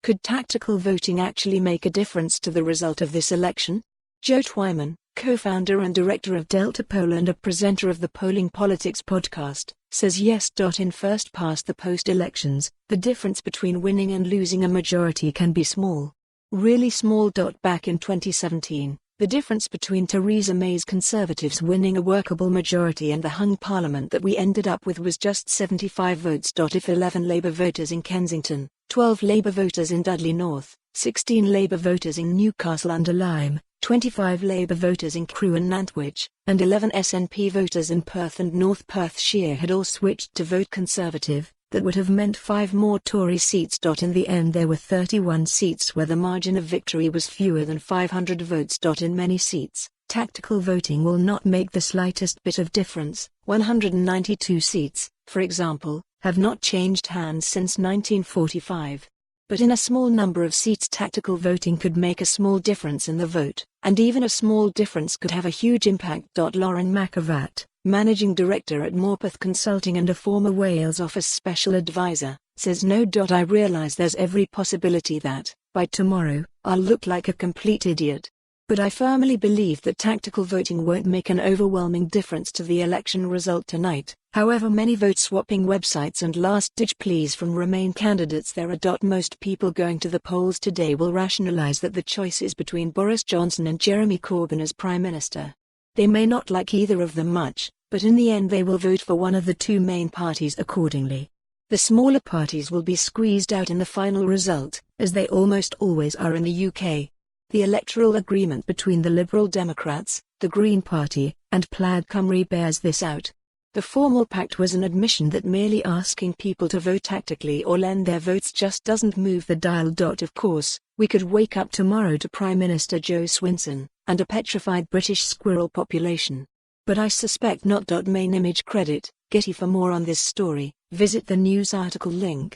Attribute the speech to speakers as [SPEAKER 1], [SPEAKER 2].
[SPEAKER 1] Could tactical voting actually make a difference to the result of this election? Joe Twyman, co-founder and director of Delta Poll and a presenter of the Polling Politics podcast, says yes. In first past the post-elections, the difference between winning and losing a majority can be small. Really small. Back in 2017, the difference between Theresa May's Conservatives winning a workable majority and the hung parliament that we ended up with was just 75 votes. If 11 Labour voters in Kensington, 12 Labour voters in Dudley North, 16 Labour voters in Newcastle-under-Lyme, 25 Labour voters in Crewe and Nantwich, and 11 SNP voters in Perth and North Perthshire had all switched to vote Conservative, that would have meant 5 more Tory seats. In the end there were 31 seats where the margin of victory was fewer than 500 votes. In many seats, tactical voting will not make the slightest bit of difference. 192 seats, for example, have not changed hands since 1945. But in a small number of seats tactical voting could make a small difference in the vote, and even a small difference could have a huge impact. Lauren McAvat, managing director at Morpeth Consulting and a former Wales Office special advisor, says no. I realise there's every possibility that, by tomorrow, I'll look like a complete idiot. But I firmly believe that tactical voting won't make an overwhelming difference to the election result tonight. However many vote-swapping websites and last-ditch pleas from Remain candidates there are. Most people going to the polls today will rationalise that the choice is between Boris Johnson and Jeremy Corbyn as Prime Minister. They may not like either of them much, but in the end they will vote for one of the two main parties accordingly. The smaller parties will be squeezed out in the final result, as they almost always are in the UK. The electoral agreement between the Liberal Democrats, the Green Party, and Plaid Cymru bears this out. The formal pact was an admission that merely asking people to vote tactically or lend their votes just doesn't move the dial. Of course, we could wake up tomorrow to Prime Minister Jo Swinson, and a petrified British squirrel population. But I suspect not. Main image credit, Getty. For more on this story, visit the news article link.